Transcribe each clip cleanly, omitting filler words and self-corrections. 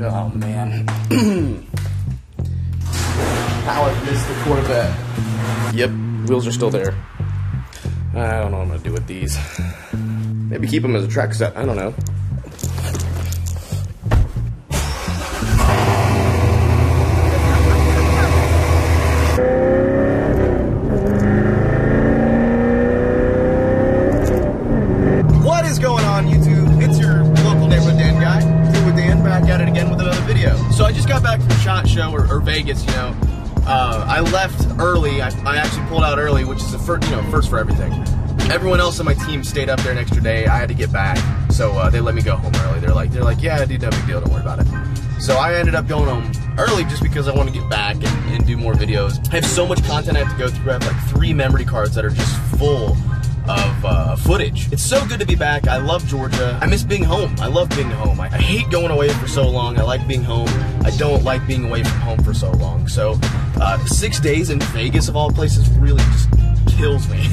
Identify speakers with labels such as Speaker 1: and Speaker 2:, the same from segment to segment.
Speaker 1: Oh man. How I missed the Corvette. Yep, wheels are still there. I don't know what I'm gonna do with these. Maybe keep them as a track set, I don't know.
Speaker 2: What is going on, YouTube? It's your local neighborhood Dan guy, Blue with Dan, back at it again with another video. So I just got back from SHOT Show, or Vegas, you know. I left early. I actually pulled out early, which is the first, first for everything. Everyone else on my team stayed up there an extra day. I had to get back, so they let me go home early. They're like, yeah, dude, no big deal, don't worry about it. So I ended up going home early just because I want to get back and do more videos. I have so much content I have to go through. I have like 3 memory cards that are just full of footage. It's so good to be back. I love Georgia. I miss being home. I love being home. I hate going away for so long. I like being home. I don't like being away from home for so long. So 6 days in Vegas of all places really just kills me.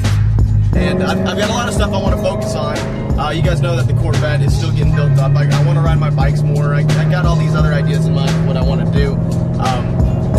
Speaker 2: And I've got a lot of stuff I want to focus on. You guys know that the Corvette is still getting built up. I want to ride my bikes more. I got all these other ideas in mind of what I want to do.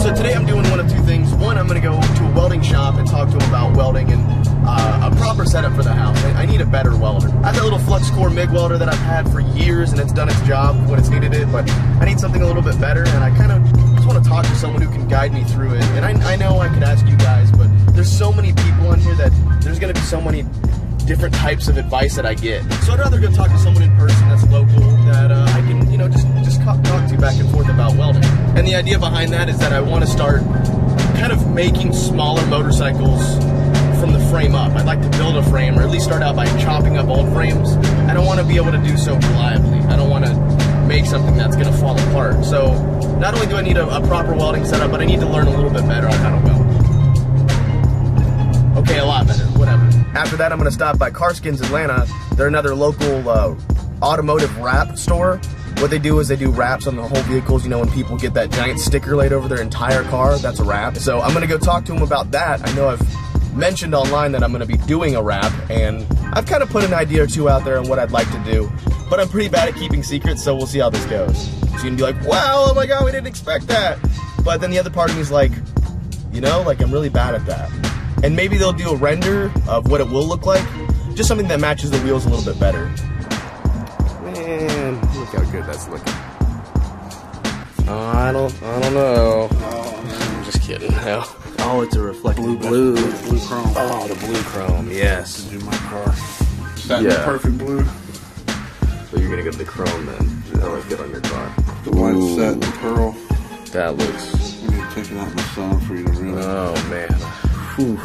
Speaker 2: So today I'm doing one of 2 things. One, I'm going to go to a welding shop and talk to them about welding and a proper setup for the house. I need a better welder. I have that little flux core MIG welder that I've had for years and it's done its job when it's needed it, but I need something a little bit better, and I kind of just want to talk to someone who can guide me through it. And I know I could ask you guys, but there's so many people on here that there's going to be so many different types of advice that I get. So I'd rather go talk to someone in person that's local that I can, just talk to back and forth about welding. And the idea behind that is that I want to start kind of making smaller motorcycles from the frame up. I'd like to build a frame, or at least start out by chopping up old frames. I don't want to be able to do so reliably. I don't want to make something that's going to fall apart. So not only do I need a proper welding setup, but I need to learn a little bit better on how to weld. Okay, a lot better, whatever. After that, I'm going to stop by Carskins Atlanta. They're another local automotive wrap store. What they do is they do wraps on the whole vehicles. You know, when people get that giant sticker laid over their entire car, that's a wrap. So I'm going to go talk to them about that. I know I've mentioned online that I'm going to be doing a wrap, and I've kind of put an idea or 2 out there on what I'd like to do, but I'm pretty bad at keeping secrets, so we'll see how this goes. So you're going to be like, wow, oh my god, we didn't expect that. But then the other part of me is like, I'm really bad at that. And maybe they'll do a render of what it will look like, just something that matches the wheels a little bit better. Man, look how good that's looking. I don't know. I'm just kidding. No. Oh, it's a reflective blue chrome. Oh, the blue chrome, yes.
Speaker 3: To do my car. That perfect blue.
Speaker 1: So you're gonna go to the chrome then. That looks good on your car.
Speaker 3: The white satin pearl.
Speaker 1: That looks.
Speaker 3: I need to take it out in the sun for you to really.
Speaker 1: Oh man. Whew.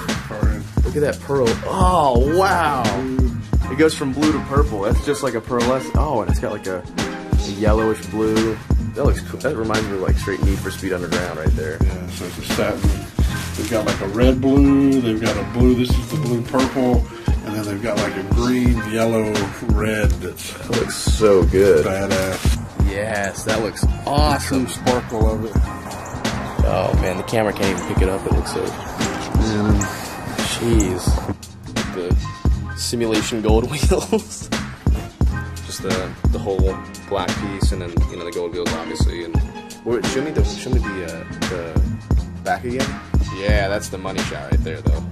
Speaker 1: Look at that pearl. Oh wow. It goes from blue to purple. That's just like a pearlescent. Oh, and it's got like a yellowish blue. That looks cool. That reminds me of like straight Need for Speed Underground right there.
Speaker 3: Yeah, so it's a satin. They've got like a red blue, they've got a blue, this is the blue purple, and then they've got like a green, yellow, red. That
Speaker 1: looks so good.
Speaker 3: Badass.
Speaker 1: Yes, that looks awesome.
Speaker 3: The true sparkle of it.
Speaker 1: Oh man, the camera can't even pick it up. It looks so. Jeez. The simulation gold wheels. Just the whole black piece, and then the gold wheels obviously. And show me the back again. Yeah, that's the money shot right there, though.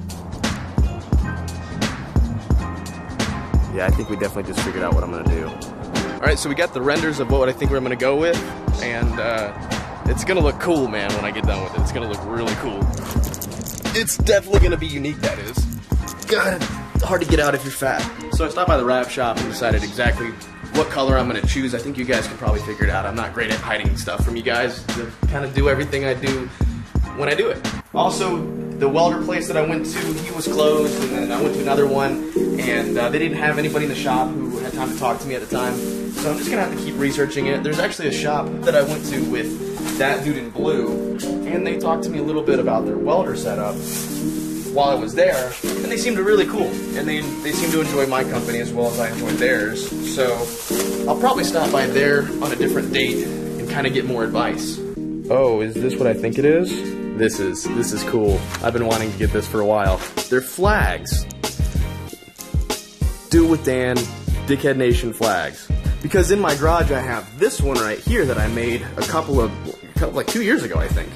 Speaker 1: Yeah, I think we definitely just figured out what I'm gonna do. All right, so we got the renders of what I think we're gonna go with, and it's gonna look cool, man. When I get done with it, it's gonna look really cool. It's definitely gonna be unique. That is. God, it's hard to get out if you're fat. So I stopped by the wrap shop and decided exactly what color I'm gonna choose. I think you guys can probably figure it out. I'm not great at hiding stuff from you guys. To kind of do everything I do when I do it. Also, the welder place that I went to, he was closed, and then I went to another one, and they didn't have anybody in the shop who had time to talk to me at the time. So I'm just gonna have to keep researching it. There's actually a shop that I went to with that dude in blue, and they talked to me a little bit about their welder setup while I was there, and they seemed really cool, and they seemed to enjoy my company as well as I enjoyed theirs. So I'll probably stop by there on a different date and kind of get more advice. Oh, is this what I think it is? This is cool. I've been wanting to get this for a while. They're flags. Do it with Dan, Dickhead Nation flags.
Speaker 2: because in my garage I have this one right here that I made like 2 years ago, I think.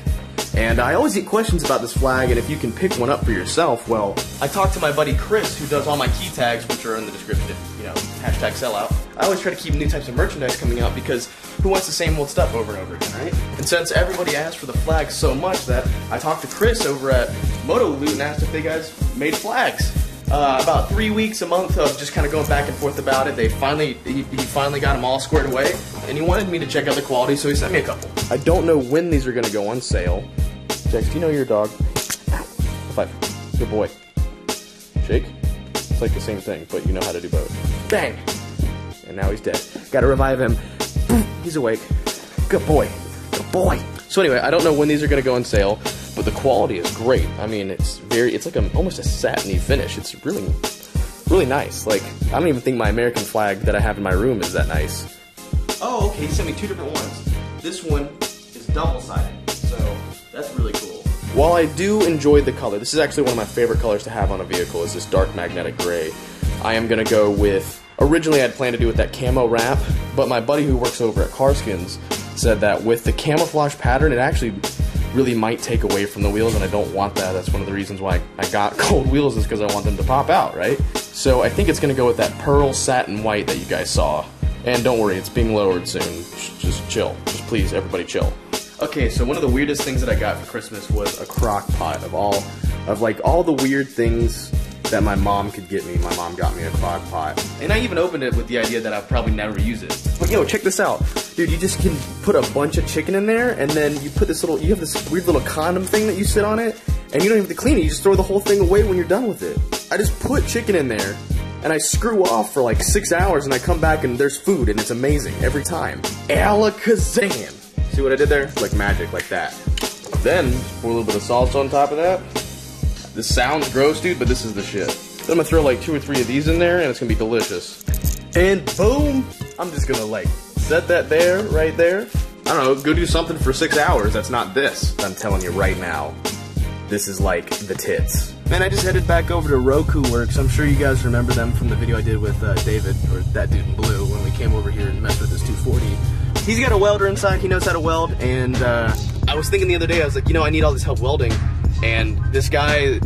Speaker 2: And I always get questions about this flag and if you can pick one up for yourself. Well, I talked to my buddy Chris, who does all my key tags, which are in the description, you know, hashtag sellout. I always try to keep new types of merchandise coming out because who wants the same old stuff over and over again, right? And since everybody asked for the flag so much that I talked to Chris over at Moto Loot and asked if they guys made flags. About 3 weeks, a month of just kind of going back and forth about it. He finally got them all squared away, and he wanted me to check out the quality, so he sent me a couple. I don't know when these are going to go on sale. Jax, do you know your dog? High five. Good boy. Shake. It's like the same thing, but you know how to do both. Bang! And now he's dead. Gotta revive him. He's awake. Good boy. Good boy. So anyway, I don't know when these are going to go on sale, but the quality is great. I mean, it's like almost a satiny finish. It's really nice. Like, I don't even think my American flag that I have in my room is that nice. Oh, okay, he sent me two different ones. This one is double-sided, so that's really cool. While I do enjoy the color, this is actually one of my favorite colors to have on a vehicle, is this dark magnetic gray. I am gonna go with, originally I'd planned to do with that camo wrap, but my buddy who works over at Carskins said that with the camouflage pattern, it actually really might take away from the wheels, and I don't want that. That's one of the reasons why I got gold wheels, is because I want them to pop out, right? So I think it's going to go with that pearl satin white that you guys saw. And don't worry, it's being lowered soon. Just chill. Just please, everybody chill. Okay, so one of the weirdest things that I got for Christmas was a crock pot of all the weird things that my mom could get me. My mom got me a crock pot. And I even opened it with the idea that I'll probably never use it. But yo, check this out. Dude, you just can put a bunch of chicken in there, and then you put this you have this weird little condom thing that you sit on it, and you don't even have to clean it. You just throw the whole thing away when you're done with it. I just put chicken in there, and I screw off for like 6 hours, and I come back and there's food, and it's amazing every time. Alakazam. See what I did there? Like magic, like that. Then, pour a little bit of salsa on top of that. This sounds gross, dude, but this is the shit. Then I'm gonna throw like 2 or 3 of these in there, and it's gonna be delicious. And boom! I'm just gonna like set that there, right there. I don't know, go do something for 6 hours that's not this. I'm telling you right now, this is like the tits. Man, I just headed back over to Roku Works. I'm sure you guys remember them from the video I did with David, or that dude in blue, when we came over here and messed with this 240. He's got a welder inside, he knows how to weld, and I was thinking the other day, I was like, you know, I need all this help welding, and this guy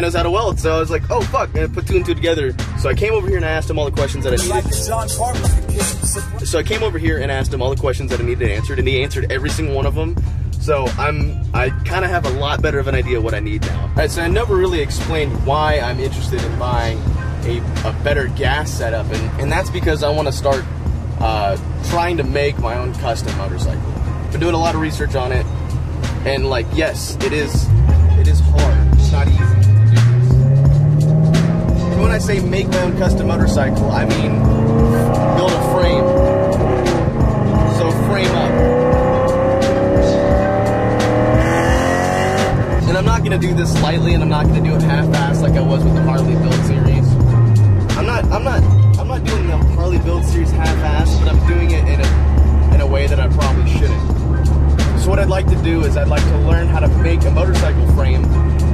Speaker 2: knows how to weld, so I was like, oh fuck, man, put 2 and 2 together. So I came over here and I asked him all the questions that I needed. So I came over here and asked him all the questions that I needed answered, and he answered every single one of them. So I kind of have a lot better of an idea what I need now. Alright, so I never really explained why I'm interested in buying a better gas setup, and that's because I want to start trying to make my own custom motorcycle. Been doing a lot of research on it, and like, yes, it is hard. It's not easy to do this. And when I say make my own custom motorcycle, I mean build a frame. So frame up. And I'm not gonna do this lightly, and I'm not gonna do it half-assed like I was with the Harley build series. I'm not doing the Harley build series half-assed, but I'm doing it in a way that I probably shouldn't. So what I'd like to do is I'd like to learn how to make a motorcycle frame.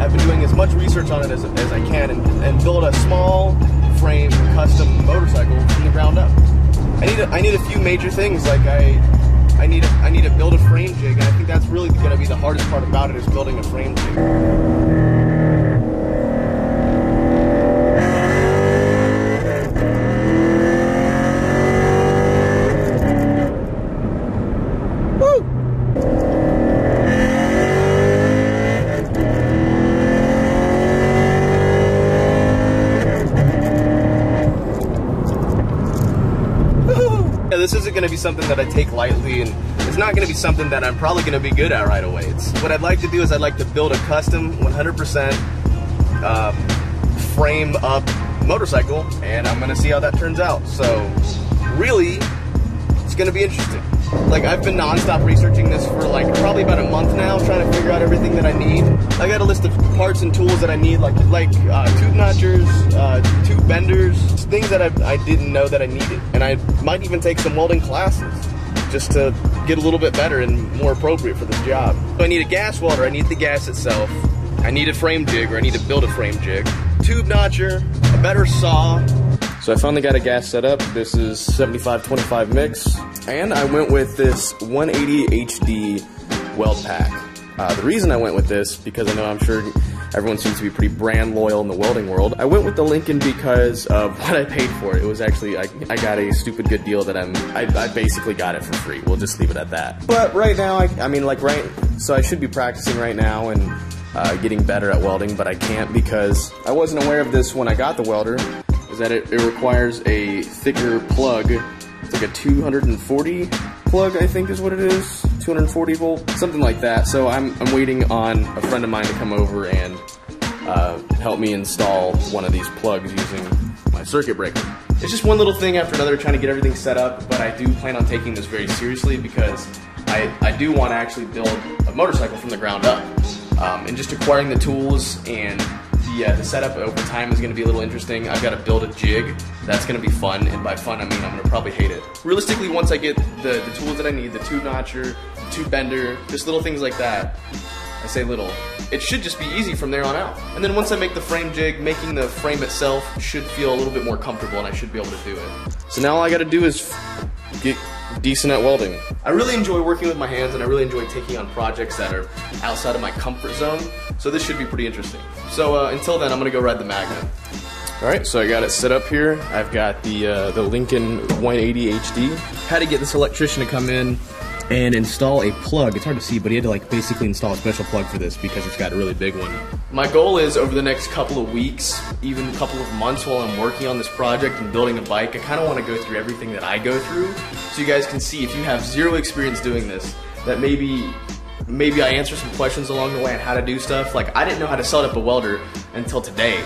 Speaker 2: I've been doing as much research on it as I can, and build a small frame custom motorcycle from the ground up. I need a few major things, like I need to build a frame jig, and I think that's really going to be the hardest part about it, is building a frame jig. This isn't going to be something that I take lightly, and it's not going to be something that I'm probably going to be good at right away. What I'd like to do is I'd like to build a custom 100% frame up motorcycle, and I'm going to see how that turns out. So really, it's going to be interesting. Like, I've been non-stop researching this for like probably about a month now, trying to figure out everything that I need. I got a list of parts and tools that I need, like tube notchers, tube benders, things that I didn't know that I needed. And I might even take some welding classes just to get a little bit better and more appropriate for this job. So I need a gas welder, I need the gas itself, I need a frame jig, or I need to build a frame jig, tube notcher, a better saw,
Speaker 1: So I finally got a gas set up. This is 75-25 mix, and I went with this 180 HD weld pack. The reason I went with this, because I know I'm sure everyone seems to be pretty brand loyal in the welding world. I went with the Lincoln because of what I paid for it. It was actually, I got a stupid good deal that I basically got it for free. We'll just leave it at that. But right now, so I should be practicing right now and getting better at welding, but I can't because I wasn't aware of this when I got the welder, is that it requires a thicker plug. It's like a 240 plug, I think is what it is. 240 volt, something like that. So I'm waiting on a friend of mine to come over and help me install one of these plugs using my circuit breaker. It's just one little thing after another, trying to get everything set up, but I do plan on taking this very seriously because I do want to actually build a motorcycle from the ground up. And just acquiring the tools and the setup over time is going to be a little interesting. I've got to build a jig. That's going to be fun, and by fun I mean I'm going to probably hate it. Realistically, once I get the tools that I need, the tube notcher, the tube bender, just little things like that, I say little, it should just be easy from there on out. And then once I make the frame jig, making the frame itself should feel a little bit more comfortable, and I should be able to do it. So now all I got to do is get decent at welding. I really enjoy working with my hands, and I really enjoy taking on projects that are outside of my comfort zone, so this should be pretty interesting. So until then, I'm gonna go ride the Magna. Alright, so I got it set up here. I've got the Lincoln 180 HD. Had to get this electrician to come in and install a plug. It's hard to see, but he had to basically install a special plug for this because it's got a really big one. My goal is over the next couple of weeks, even a couple of months while I'm working on this project and building a bike, I kind of want to go through everything that I go through so you guys can see, if you have zero experience doing this, that maybe I answer some questions along the way on how to do stuff. Like, I didn't know how to set up a welder until today.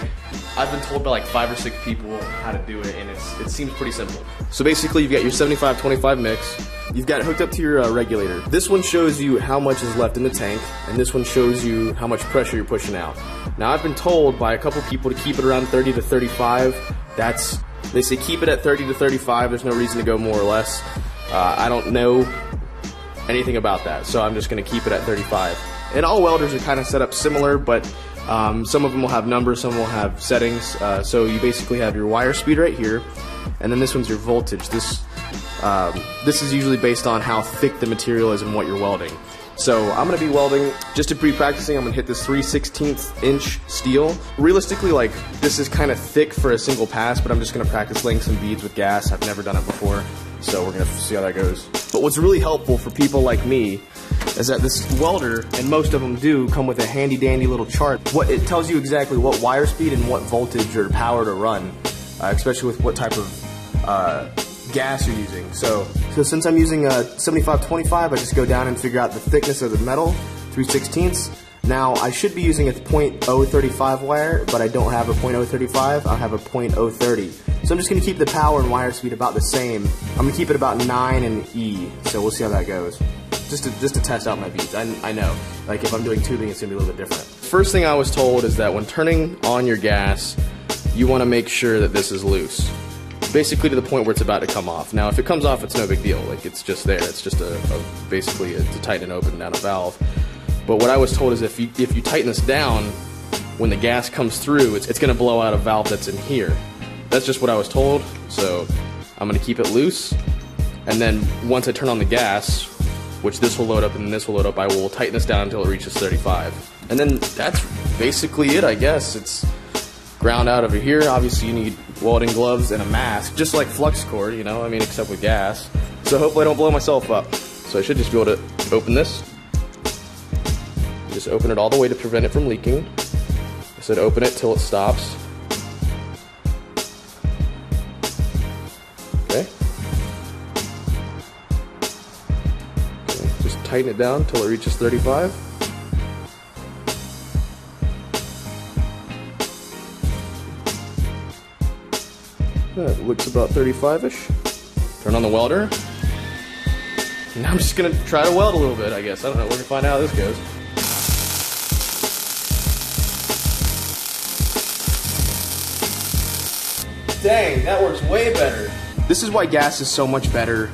Speaker 1: I've been told by like 5 or 6 people how to do it, and it seems pretty simple. So basically, you've got your 75-25 mix. You've got it hooked up to your regulator. This one shows you how much is left in the tank, and this one shows you how much pressure you're pushing out. Now, I've been told by a couple people to keep it around 30 to 35. They say keep it at 30 to 35. There's no reason to go more or less. I don't know anything about that, so I'm just going to keep it at 35. And all welders are kind of set up similar, but some of them will have numbers, some will have settings. So you basically have your wire speed right here, and then this one's your voltage. This is usually based on how thick the material is and what you're welding. So I'm going to be welding, just to pre-practicing, I'm going to hit this 3/16 inch steel. Realistically, like, this is kind of thick for a single pass, but I'm just going to practice laying some beads with gas. I've never done it before, so we're going to see how that goes. But what's really helpful for people like me is that this welder, and most of them do, come with a handy dandy little chart. It tells you exactly what wire speed and what voltage or power to run, especially with what type of gas you're using. So since I'm using a 75-25, I just go down and figure out the thickness of the metal, 3/16. Now, I should be using a .035 wire, but I don't have a .035, I'll have a .030. So I'm just going to keep the power and wire speed about the same. I'm going to keep it about 9 and E, so we'll see how that goes. Just to test out my beads. I know, like, if I'm doing tubing, it's going to be a little bit different. First thing I was told is that when turning on your gas, you want to make sure that this is loose. Basically to the point where it's about to come off. Now, if it comes off, it's no big deal. Like, it's just there. It's just basically to tighten and open down a valve. But what I was told is if you tighten this down, when the gas comes through, it's going to blow out a valve that's in here. That's just what I was told. So I'm going to keep it loose, and then once I turn on the gas, which this will load up and this will load up, I will tighten this down until it reaches 35. And then that's basically it, I guess. It's ground out over here. Obviously you need welding gloves and a mask, just like flux cord, you know, I mean, except with gas. So hopefully I don't blow myself up. So I should just be able to open this. Just open it all the way to prevent it from leaking. I said open it till it stops. Okay. Just tighten it down till it reaches 35. That looks about 35-ish. Turn on the welder. Now I'm just gonna try to weld a little bit, I guess. I don't know, we're gonna find out how this goes. Dang, that works way better. This is why gas is so much better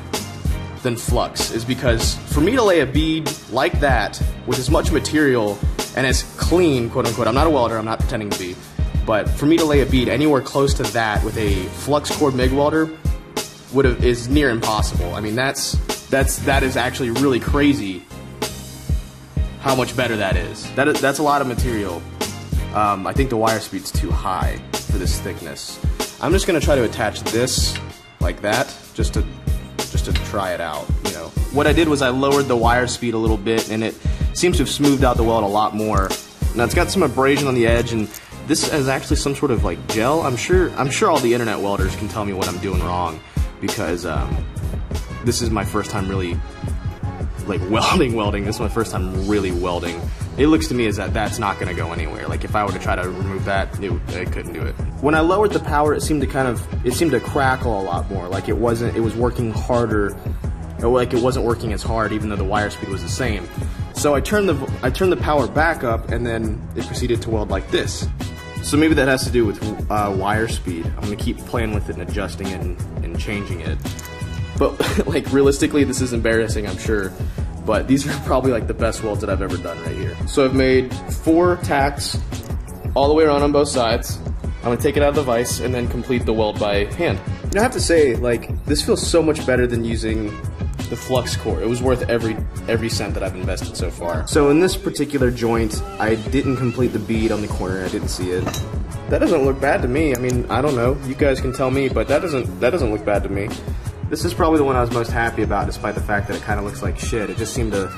Speaker 1: than flux, is because for me to lay a bead like that with as much material and as clean, quote unquote, I'm not a welder, I'm not pretending to be, But for me to lay a bead anywhere close to that with a flux core MIG welder is near impossible. I mean, that is actually really crazy how much better that is. That's a lot of material. I think the wire speed's too high for this thickness. I'm just gonna try to attach this like that, just to try it out, you know. What I did was I lowered the wire speed a little bit, and it seems to have smoothed out the weld a lot more. Now it's got some abrasion on the edge, and this is actually some sort of like gel. I'm sure all the internet welders can tell me what I'm doing wrong, because this is my first time really like welding. This is my first time really welding. It looks to me as that's not going to go anywhere. Like if I were to try to remove that, I couldn't do it. When I lowered the power, it seemed to crackle a lot more. Like it was working harder, or like it wasn't working as hard, even though the wire speed was the same. So I turned the power back up, and then it proceeded to weld like this. So maybe that has to do with wire speed. I'm gonna keep playing with it and adjusting it and changing it. But like realistically, this is embarrassing, I'm sure. But these are probably like the best welds that I've ever done right here. So I've made 4 tacks all the way around on both sides. I'm gonna take it out of the vise and then complete the weld by hand. And I have to say, like, this feels so much better than using the flux core. It was worth every cent that I've invested so far. So in this particular joint, I didn't complete the bead on the corner. I didn't see it. That doesn't look bad to me. I mean, I don't know. You guys can tell me, but that doesn't look bad to me. This is probably the one I was most happy about, despite the fact that it kind of looks like shit. It just seemed to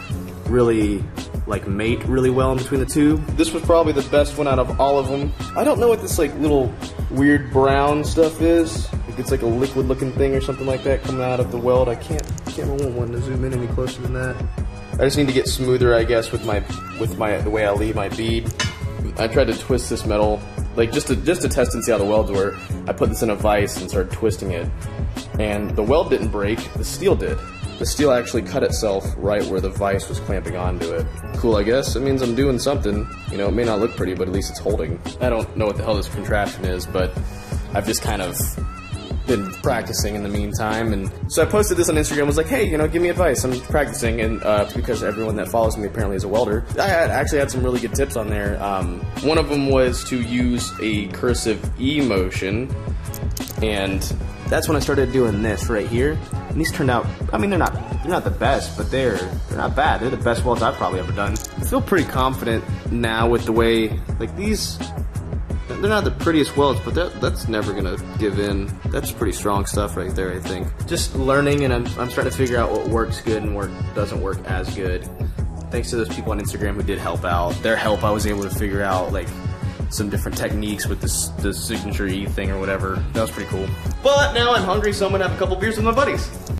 Speaker 1: really like mate really well in between the two. This was probably the best one out of all of them. I don't know what this like little weird brown stuff is. Like it's like a liquid looking thing or something like that coming out of the weld. I can't remember one to zoom in any closer than that. I just need to get smoother, I guess, with the way I leave my bead. I tried to twist this metal, like just to test and see how the welds were. I put this in a vise and started twisting it, and the weld didn't break, the steel did. The steel actually cut itself right where the vise was clamping onto it. Cool, I guess. It means I'm doing something. You know, it may not look pretty, but at least it's holding. I don't know what the hell this contraption is, but I've just kind of been practicing in the meantime, and so I posted this on Instagram. Was like, hey, you know, give me advice. I'm practicing, and because everyone that follows me apparently is a welder. I actually had some really good tips on there. One of them was to use a cursive E motion, and that's when I started doing this right here. And these turned out, I mean, they're not the best, but they're not bad. They're the best welds I've probably ever done. I feel pretty confident now with the way, like these. They're not the prettiest welds, but that's never gonna give in. That's pretty strong stuff right there, I think. Just learning, and I'm starting to figure out what works good and what doesn't work as good. Thanks to those people on Instagram who did help out. Their help, I was able to figure out like some different techniques with the signature E thing or whatever. That was pretty cool. But now I'm hungry, so I'm gonna have a couple beers with my buddies.